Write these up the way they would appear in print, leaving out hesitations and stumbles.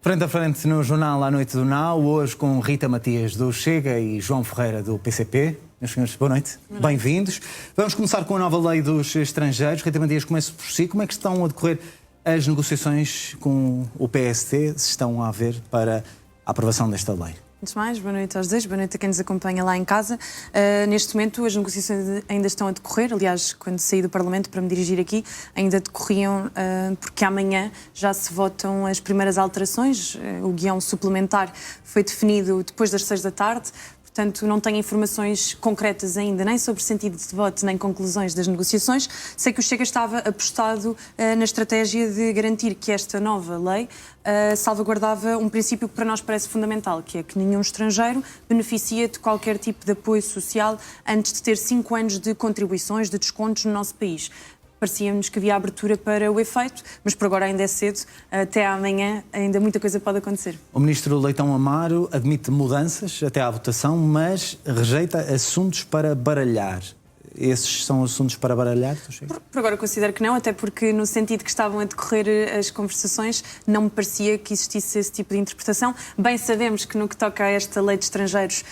Frente a frente no Jornal à Noite do Now, hoje com Rita Matias do Chega e João Ferreira do PCP. Meus senhores, boa noite. Bem-vindos. Vamos começar com a nova lei dos estrangeiros. Rita Matias, começo por si. Como é que estão a decorrer as negociações com o PST, se estão a haver para a aprovação desta lei? Antes de mais, boa noite aos dois, boa noite a quem nos acompanha lá em casa. Neste momento as negociações ainda estão a decorrer, aliás, quando saí do Parlamento para me dirigir aqui, ainda decorriam porque amanhã já se votam as primeiras alterações, o guião suplementar foi definido depois das 6 da tarde. Portanto, não tenho informações concretas ainda, nem sobre sentido de voto, nem conclusões das negociações. Sei que o Chega estava apostado na estratégia de garantir que esta nova lei salvaguardava um princípio que para nós parece fundamental, que é que nenhum estrangeiro beneficia de qualquer tipo de apoio social antes de ter 5 anos de contribuições, de descontos no nosso país. Parecia-nos que havia abertura para o efeito, mas por agora ainda é cedo, até amanhã ainda muita coisa pode acontecer. O ministro Leitão Amaro admite mudanças até à votação, mas rejeita assuntos para baralhar. Esses são assuntos para baralhar? Por agora considero que não, até porque no sentido que estavam a decorrer as conversações não me parecia que existisse esse tipo de interpretação. Bem sabemos que no que toca a esta lei de estrangeiros,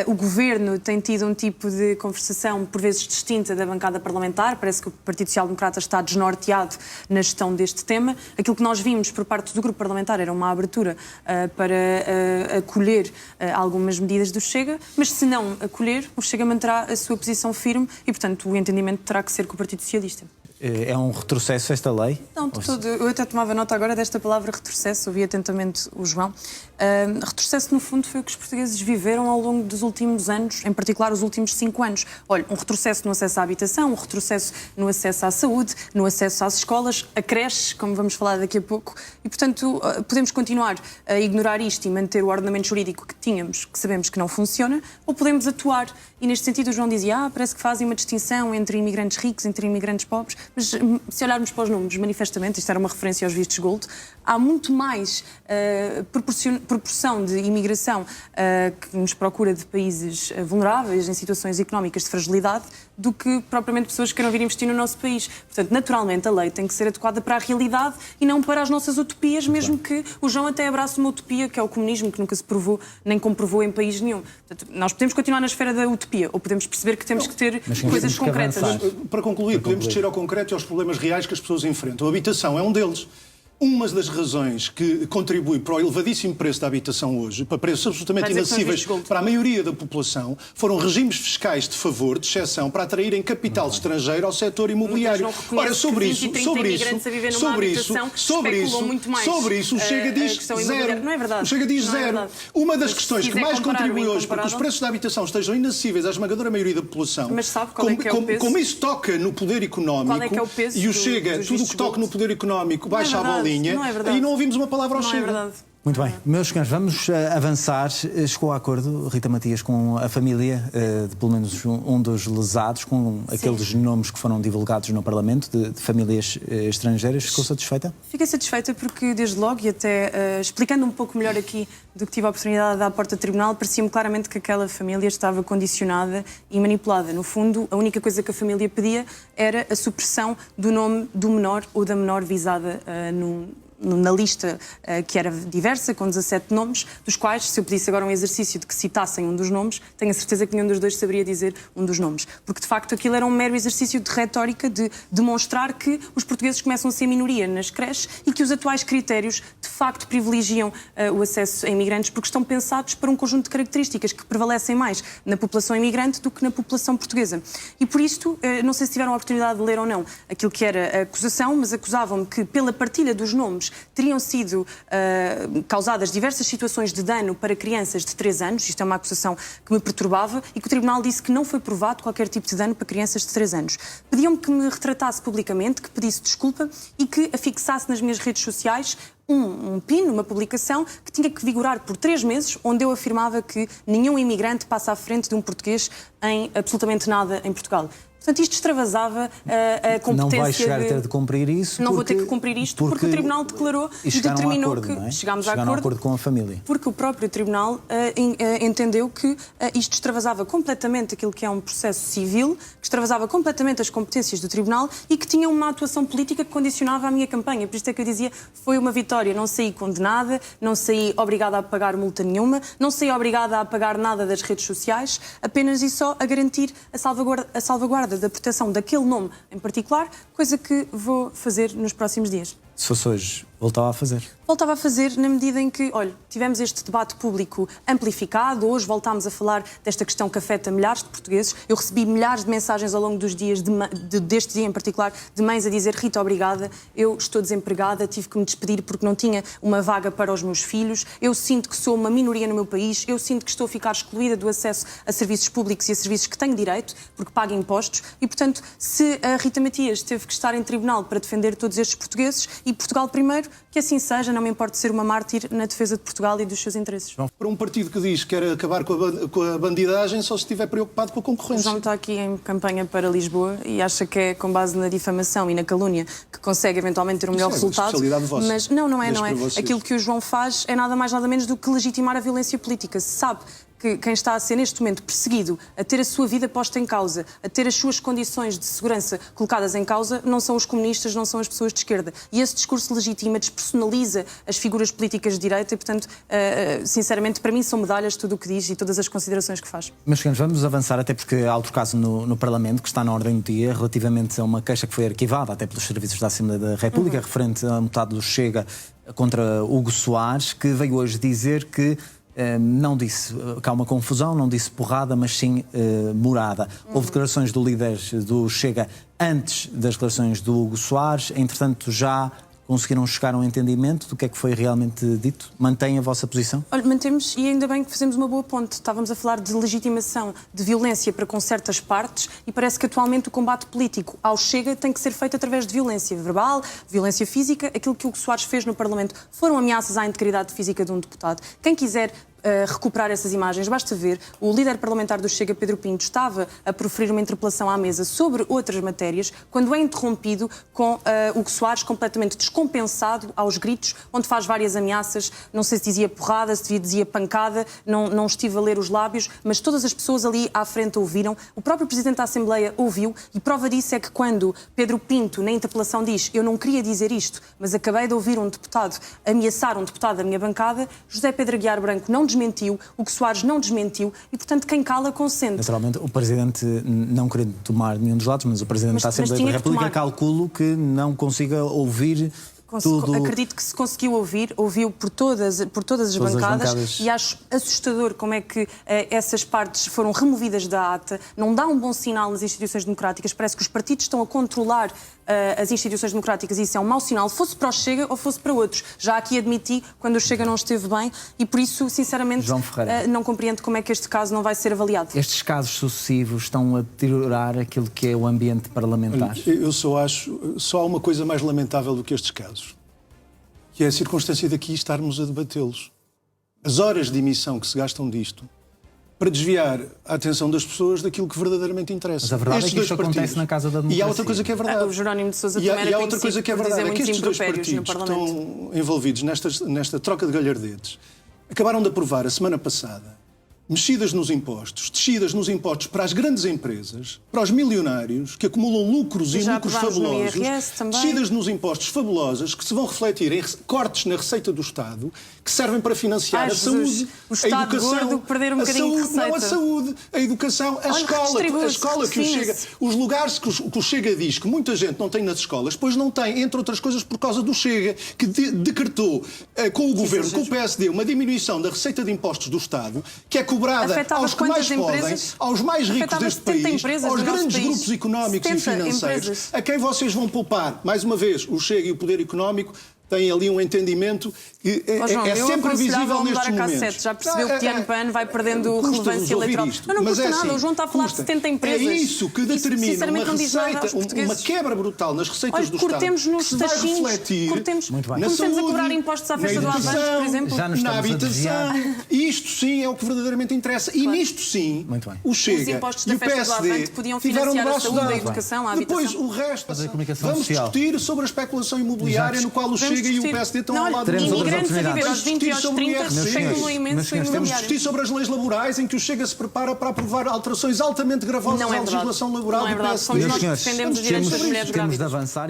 o Governo tem tido um tipo de conversação por vezes distinta da bancada parlamentar. Parece que o Partido Social Democrata está desnorteado na gestão deste tema. Aquilo que nós vimos por parte do grupo parlamentar era uma abertura para acolher algumas medidas do Chega, mas se não acolher, o Chega manterá a sua posição firme e, portanto, o entendimento terá que ser com o Partido Socialista. É um retrocesso esta lei? Não, de todo. Eu até tomava nota agora desta palavra retrocesso, ouvi atentamente o João. Retrocesso, no fundo, foi o que os portugueses viveram ao longo dos últimos anos, em particular os últimos 5 anos. Olha, um retrocesso no acesso à habitação, um retrocesso no acesso à saúde, no acesso às escolas, a creches, como vamos falar daqui a pouco. E, portanto, podemos continuar a ignorar isto e manter o ordenamento jurídico que tínhamos, que sabemos que não funciona, ou podemos atuar. E, neste sentido, o João dizia, parece que fazem uma distinção entre imigrantes ricos, entre imigrantes pobres. Mas se olharmos para os números, manifestamente, isto era uma referência aos vistos gold, há muito mais proporção de imigração que nos procura de países vulneráveis, em situações económicas de fragilidade, do que propriamente pessoas que queiram vir investir no nosso país. Portanto, naturalmente, a lei tem que ser adequada para a realidade e não para as nossas utopias, mesmo que o João até abrace uma utopia, que é o comunismo, que nunca se provou nem comprovou em país nenhum. Portanto, nós podemos continuar na esfera da utopia, ou podemos perceber que temos que ter coisas concretas. Para concluir, podemos descer ao concreto e aos problemas reais que as pessoas enfrentam. A habitação é um deles. Uma das razões que contribui para o elevadíssimo preço da habitação hoje, para preços absolutamente inacessíveis para a maioria da população, foram regimes fiscais de favor, de exceção, para atraírem capital estrangeiro ao setor imobiliário. Ora, sobre isso, o Chega diz zero. Não é verdade. O Chega diz zero. Uma das questões que mais contribui hoje para que os preços da habitação estejam inacessíveis à esmagadora maioria da população, mas sabe qual é que é o peso? Como isso toca no poder económico, qual é que é o peso e o Chega, tudo o que toca no poder económico, baixa a bola. Não é verdade. E não ouvimos uma palavra ao Chega. Não é verdade. Muito bem. Meus senhores, vamos avançar. Chegou a acordo, Rita Matias, com a família de pelo menos um dos lesados, com aqueles nomes que foram divulgados no Parlamento, de famílias estrangeiras. Ficou satisfeita? Fiquei satisfeita porque, desde logo, e até explicando um pouco melhor aqui do que tive a oportunidade de dar à porta do tribunal, parecia-me claramente que aquela família estava condicionada e manipulada. No fundo, a única coisa que a família pedia era a supressão do nome do menor ou da menor visada na lista que era diversa, com 17 nomes, dos quais, se eu pedisse agora um exercício de que citassem um dos nomes, tenho a certeza que nenhum dos dois saberia dizer um dos nomes. Porque, de facto, aquilo era um mero exercício de retórica, de demonstrar que os portugueses começam a ser minoria nas creches e que os atuais critérios, de facto, privilegiam o acesso a imigrantes porque estão pensados para um conjunto de características que prevalecem mais na população imigrante do que na população portuguesa. E, por isto, não sei se tiveram a oportunidade de ler ou não aquilo que era a acusação, mas acusavam-me que, pela partilha dos nomes, teriam sido causadas diversas situações de dano para crianças de 3 anos, isto é uma acusação que me perturbava, e que o Tribunal disse que não foi provado qualquer tipo de dano para crianças de 3 anos. Pediam-me que me retratasse publicamente, que pedisse desculpa e que afixasse nas minhas redes sociais um PIN, uma publicação, que tinha que vigorar por 3 meses, onde eu afirmava que nenhum imigrante passa à frente de um português em absolutamente nada em Portugal. Portanto, isto extravasava a competência. Não vai chegar a ter de cumprir isso. Não vou ter que cumprir isto porque o Tribunal declarou e determinou que chegámos a acordo com a família. Porque o próprio Tribunal entendeu que isto extravasava completamente aquilo que é um processo civil, que extravasava completamente as competências do Tribunal e que tinha uma atuação política que condicionava a minha campanha. Por isto é que eu dizia, foi uma vitória. Não saí condenada, não saí obrigada a pagar multa nenhuma, não saí obrigada a pagar nada das redes sociais, apenas e só a garantir a salvaguarda da proteção daquele nome em particular, coisa que vou fazer nos próximos dias. Se fosse hoje, voltava a fazer? Voltava a fazer na medida em que, olha, tivemos este debate público amplificado, hoje voltámos a falar desta questão que afeta milhares de portugueses. Eu recebi milhares de mensagens ao longo dos dias, deste dia em particular, de mães a dizer: Rita, obrigada, eu estou desempregada, tive que me despedir porque não tinha uma vaga para os meus filhos, eu sinto que sou uma minoria no meu país, eu sinto que estou a ficar excluída do acesso a serviços públicos e a serviços que tenho direito, porque pago impostos, e, portanto, se a Rita Matias teve que estar em tribunal para defender todos estes portugueses, e Portugal primeiro, que assim seja, não me importa ser uma mártir na defesa de Portugal e dos seus interesses. Para um partido que diz que quer acabar com a bandidagem, só se estiver preocupado com a concorrência. João está aqui em campanha para Lisboa e acha que é com base na difamação e na calúnia que consegue eventualmente ter um melhor resultado. Mas não é. Aquilo que o João faz é nada mais nada menos do que legitimar a violência política. Se sabe que quem está a ser neste momento perseguido, a ter a sua vida posta em causa, a ter as suas condições de segurança colocadas em causa, não são os comunistas, não são as pessoas de esquerda. E esse discurso legitima, despersonaliza as figuras políticas de direita e, portanto, sinceramente, para mim são medalhas tudo o que diz e todas as considerações que faz. Mas, senhores, vamos avançar, até porque há outro caso no Parlamento que está na ordem do dia, relativamente a uma queixa que foi arquivada até pelos serviços da Assembleia da República, referente a um deputado do Chega contra Hugo Soares, que veio hoje dizer que não disse que há uma confusão, não disse porrada, mas sim morada. Houve declarações do líder do Chega antes das declarações do Hugo Soares, entretanto já conseguiram chegar a um entendimento do que é que foi realmente dito? Mantém a vossa posição? Olha, mantemos, e ainda bem que fazemos uma boa ponte. Estávamos a falar de legitimação de violência para com certas partes e parece que atualmente o combate político ao Chega tem que ser feito através de violência verbal, violência física. Aquilo que o Hugo Soares fez no Parlamento foram ameaças à integridade física de um deputado. Quem quiser recuperar essas imagens, basta ver, o líder parlamentar do Chega, Pedro Pinto, estava a proferir uma interpelação à mesa sobre outras matérias, quando é interrompido com Hugo Soares completamente descompensado aos gritos, onde faz várias ameaças, não sei se dizia porrada, se dizia pancada, não estive a ler os lábios, mas todas as pessoas ali à frente ouviram, o próprio Presidente da Assembleia ouviu, e prova disso é que quando Pedro Pinto, na interpelação, diz: eu não queria dizer isto, mas acabei de ouvir um deputado ameaçar um deputado da minha bancada, José Pedro Aguiar Branco não desmentiu, o que Soares não desmentiu e, portanto, quem cala consente. Naturalmente, o Presidente, não querendo tomar nenhum dos lados, mas o Presidente da Assembleia da República, calculo que não consiga ouvir tudo. Acredito que se conseguiu ouvir, ouviu por todas as bancadas e acho assustador como é que essas partes foram removidas da ata. Não dá um bom sinal nas instituições democráticas. Parece que os partidos estão a controlar as instituições democráticas e isso é um mau sinal, fosse para o Chega ou fosse para outros. Já aqui admiti quando o Chega não esteve bem e por isso, sinceramente, não compreendo como é que este caso não vai ser avaliado. Estes casos sucessivos estão a deteriorar aquilo que é o ambiente parlamentar? Eu só há uma coisa mais lamentável do que estes casos, que é a circunstância daqui estarmos a debatê-los. As horas de emissão que se gastam disto para desviar a atenção das pessoas daquilo que verdadeiramente interessa. Mas a verdade é que isto acontece na Casa da Democracia. E há outra coisa que é verdade. O Jerónimo de Sousa também era outra coisa que é verdade, é que estes dois partidos que estão envolvidos nesta troca de galhardetes acabaram de aprovar a semana passada mexidas nos impostos, descidas nos impostos para as grandes empresas, para os milionários que acumulam lucros e lucros fabulosos, descidas nos impostos fabulosas que se vão refletir em cortes na receita do Estado que servem para financiar a saúde, a educação, perder um bocadinho de receita. Não a saúde, a educação, a escola que o Chega, os lugares que o Chega diz que muita gente não tem nas escolas, pois não tem, entre outras coisas, por causa do Chega, que decretou com o governo, com o PSD, uma diminuição da receita de impostos do Estado, que é cobrada aos que mais podem, aos mais ricos deste país, aos grandes grupos económicos e financeiros, a quem vocês vão poupar, mais uma vez, o Chega e o poder económico, tem ali um entendimento que é sempre visível nestes momentos. Já percebeu que Tiano Pan vai perdendo relevância eleitoral. Não custa nada, o João está a falar de 70 empresas. É isso que determina uma quebra brutal nas receitas do Estado, que se vai refletir na saúde, a cobrar impostos à festa do Avante, por exemplo, na habitação. Isto sim é o que verdadeiramente interessa. E nisto sim, o Chega e o PSD tiveram um braço dado. Depois o resto, vamos discutir sobre a especulação imobiliária, no qual o Chega e o PSD estão ao lado dos imigrantes a viver aos 20 e aos 30 especulam imenso em Temos de imobiliário. discutir sobre as leis laborais, em que o Chega se prepara para aprovar alterações altamente gravosas à legislação laboral do PSD. Somos nós que defendemos os direitos das mulheres grávidas. Temos de avançar.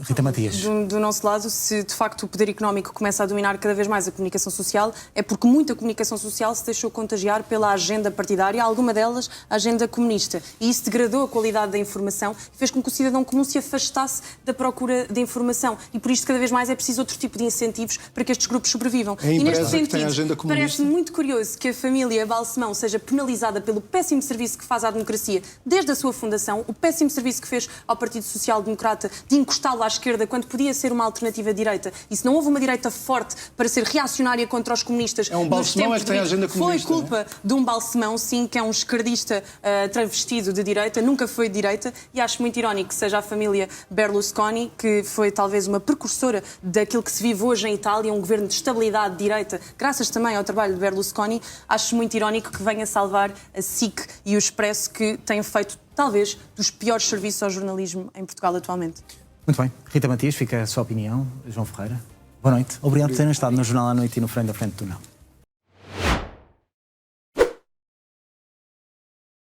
Rita Matias. Do nosso lado, se de facto o poder económico começa a dominar cada vez mais a comunicação social, é porque muita comunicação social se deixou contagiar pela agenda partidária, alguma delas a agenda comunista. E isso degradou a qualidade da informação e fez com que o cidadão comum se afastasse da procura de informação. E por isto cada vez mais é preciso outro tipo de incentivos para que estes grupos sobrevivam. E neste sentido, parece-me muito curioso que a família Balsemão seja penalizada pelo péssimo serviço que faz à democracia desde a sua fundação, o péssimo serviço que fez ao Partido Social Democrata de encostá-lo à esquerda quando podia ser uma alternativa à direita. E se não houve uma direita forte para ser reacionária contra os comunistas... É um Balsemão que tem a agenda comunista. Foi culpa de um Balsemão, sim, que é um esquerdista travestido de direita, nunca foi de direita, e acho muito irónico que seja a família Berlusconi, que foi talvez uma precursora daquilo que se vive hoje em Itália, um governo de estabilidade de direita, graças também ao trabalho de Berlusconi. Acho muito irónico que venha salvar a SIC e o Expresso, que têm feito, talvez, dos piores serviços ao jornalismo em Portugal atualmente. Muito bem. Rita Matias, fica a sua opinião. João Ferreira, boa noite. Obrigado por terem estado no Jornal à Noite e no Frente da Frente do Túnel.